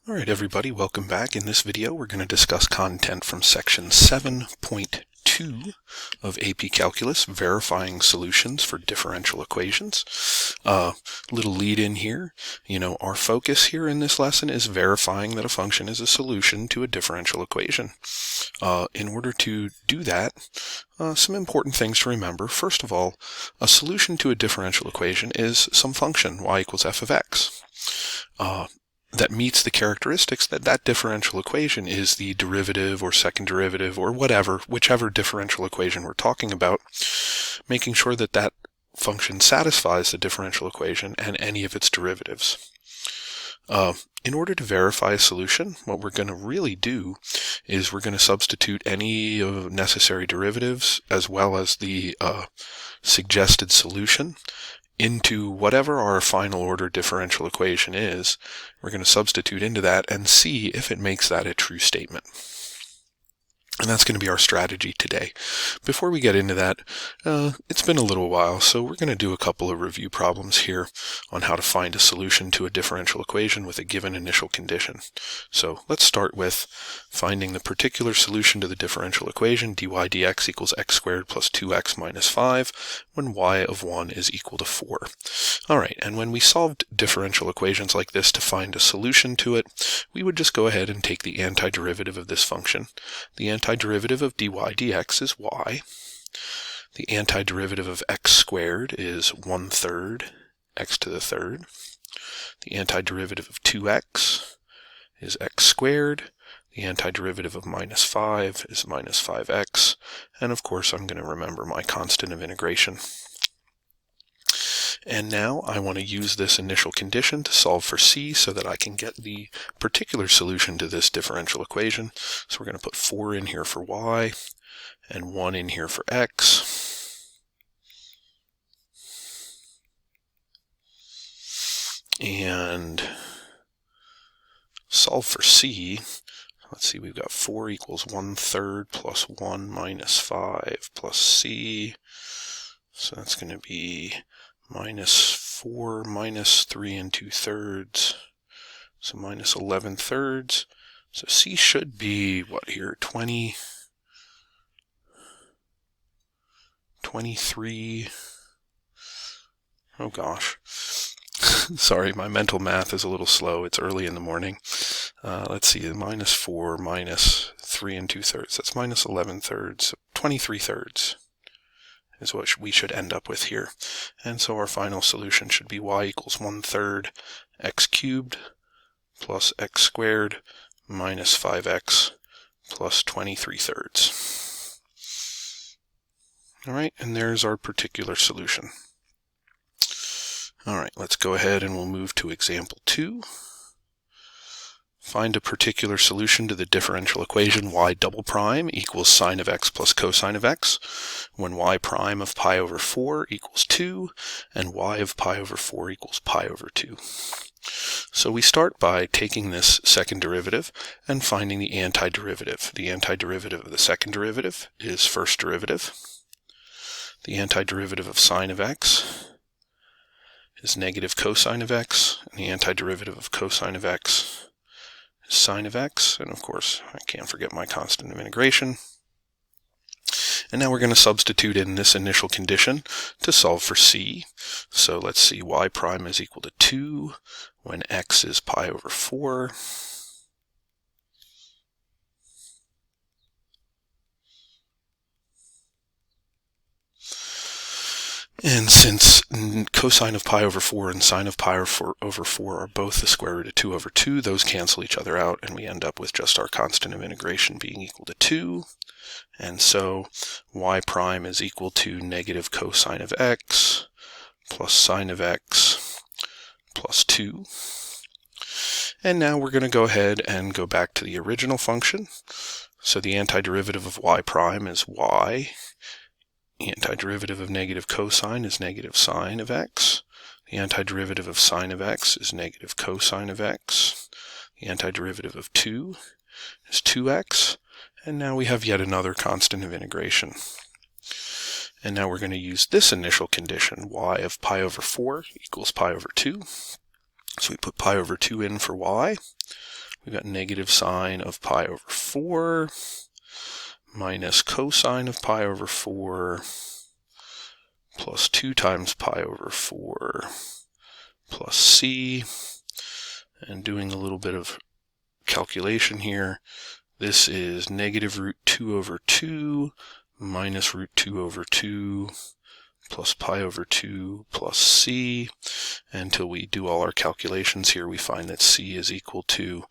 Alright everybody, welcome back. In this video we're going to discuss content from section 7.2 of AP Calculus, verifying solutions for differential equations. Little lead in here, our focus here in this lesson is verifying that a function is a solution to a differential equation. In order to do that, some important things to remember. First of all, a solution to a differential equation is some function, y equals f of x. That meets the characteristics that that differential equation is the derivative or second derivative or whichever differential equation we're talking about, making sure that that function satisfies the differential equation and any of its derivatives. In order to verify a solution, what we're going to really do is we're going to substitute any necessary derivatives as well as the suggested solution into whatever our final order differential equation is. We're going to substitute into that and see if it makes that a true statement. And that's going to be our strategy today. Before we get into that, it's been a little while, so we're going to do a couple of review problems here on how to find a solution to a differential equation with a given initial condition. So let's start with finding the particular solution to the differential equation, dy dx equals x squared plus 2x minus 5, when y of 1 is equal to 4. Alright, and when we solved differential equations like this to find a solution to it, we would just go ahead and take the antiderivative of this function. The antiderivative of dy dx is y. The antiderivative of x squared is 1/3 x to the third. The antiderivative of 2x is x squared. The antiderivative of minus 5 is minus 5x. And of course, I'm going to remember my constant of integration. And now I want to use this initial condition to solve for c so that I can get the particular solution to this differential equation. So we're going to put 4 in here for y and 1 in here for x. And solve for c. Let's see, we've got 4 equals 1/3 plus 1 minus 5 plus c. So that's going to be minus 4 minus 3 2/3, so minus 11/3. So c should be, what here, 23, oh gosh. Sorry, my mental math is a little slow. It's early in the morning. Let's see, minus 4 minus 3 2/3, that's minus 11/3, so 23/3. Is what we should end up with here. And so our final solution should be y equals 1/3 x cubed plus x squared minus 5x plus 23/3. All right, and there's our particular solution. All right, let's go ahead and we'll move to example 2. Find a particular solution to the differential equation y double prime equals sine of x plus cosine of x, when y prime of pi over 4 equals 2, and y of pi over 4 equals pi over 2. So we start by taking this second derivative and finding the antiderivative. The antiderivative of the second derivative is first derivative. The antiderivative of sine of x is negative cosine of x, and the antiderivative of cosine of x is sine of x, and of course I can't forget my constant of integration. And now we're going to substitute in this initial condition to solve for c. So let's see, y prime is equal to 2 when x is pi over 4. And since cosine of pi over 4 and sine of pi over 4 are both the square root of 2 over 2, those cancel each other out, and we end up with just our constant of integration being equal to 2. And so y prime is equal to negative cosine of x plus sine of x plus 2. And now we're going to go ahead and go back to the original function. So the antiderivative of y prime is y. The antiderivative of negative cosine is negative sine of x. The antiderivative of sine of x is negative cosine of x. The antiderivative of 2 is 2x. And now we have yet another constant of integration. And now we're going to use this initial condition, y of pi over 4 equals pi over 2. So we put pi over 2 in for y. we've got negative sine of pi over 4 minus cosine of pi over 4 plus 2 times pi over 4 plus c. And doing a little bit of calculation here, this is negative root 2 over 2 minus root 2 over 2 plus pi over 2 plus c. Until we do all our calculations here, we find that c is equal to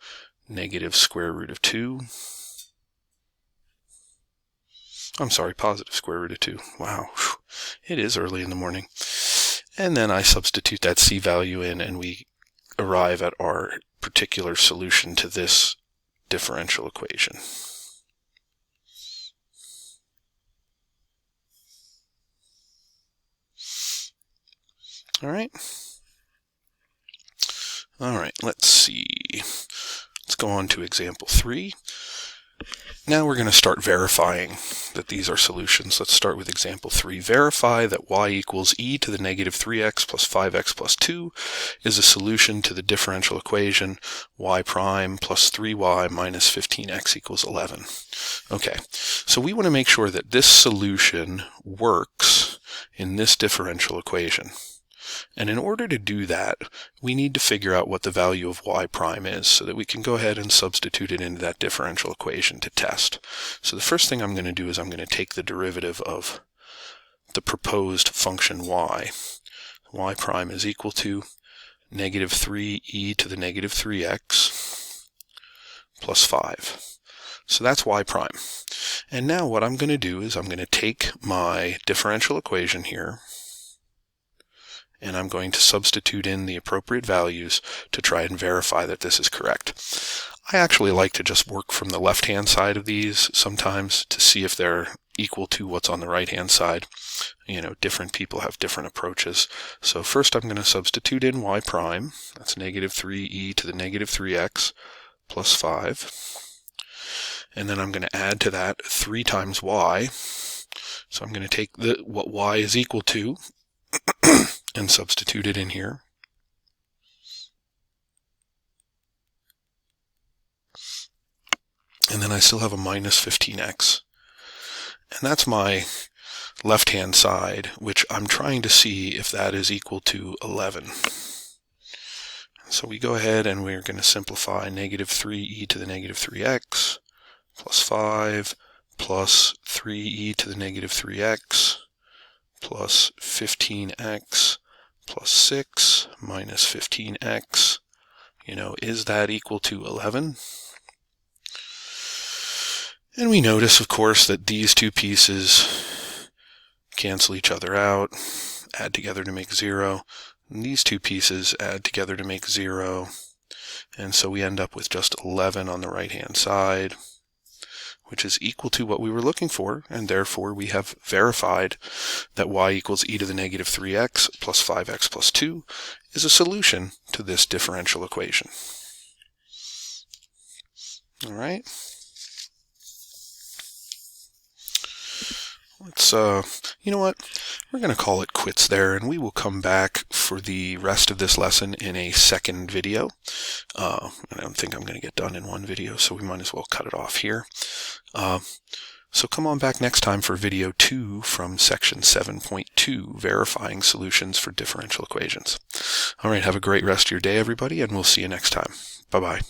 negative square root of 2. I'm sorry, positive square root of 2. Wow, it is early in the morning. And then I substitute that c value in, and we arrive at our particular solution to this differential equation. All right, let's see. Let's go on to example 3. Now we're going to start verifying that these are solutions. Let's start with example 3. Verify that y equals e to the negative 3x plus 5x plus 2 is a solution to the differential equation y prime plus 3y minus 15x equals 11. Okay, so we want to make sure that this solution works in this differential equation. And in order to do that, we need to figure out what the value of y prime is so that we can go ahead and substitute it into that differential equation to test. So the first thing I'm going to do is I'm going to take the derivative of the proposed function y. Y prime is equal to negative 3e to the negative 3x plus 5. So that's y prime. And now what I'm going to do is I'm going to take my differential equation here, and I'm going to substitute in the appropriate values to try and verify that this is correct. I actually like to just work from the left-hand side of these sometimes to see if they're equal to what's on the right-hand side. You know, different people have different approaches. So first I'm going to substitute in y prime. That's negative 3e to the negative 3x plus 5. And then I'm going to add to that 3 times y. So I'm going to take what y is equal to and substitute it in here. And then I still have a minus 15x. And that's my left-hand side, which I'm trying to see if that is equal to 11. So we go ahead and we're going to simplify negative 3e to the negative 3x plus 5 plus 3e to the negative 3x plus 15x plus 6 minus 15x, is that equal to 11? And we notice, of course, that these two pieces cancel each other out, add together to make 0. And these two pieces add together to make 0. And so we end up with just 11 on the right-hand side, which is equal to what we were looking for, and therefore we have verified that y equals e to the negative 3x plus 5x plus 2 is a solution to this differential equation. All right. Let's, you know what? We're going to call it quits there, and we will come back for the rest of this lesson in a second video. I don't think I'm going to get done in one video, so we might as well cut it off here. So come on back next time for video 2 from section 7.2, verifying solutions for differential equations. All right, have a great rest of your day, everybody, and we'll see you next time. Bye-bye.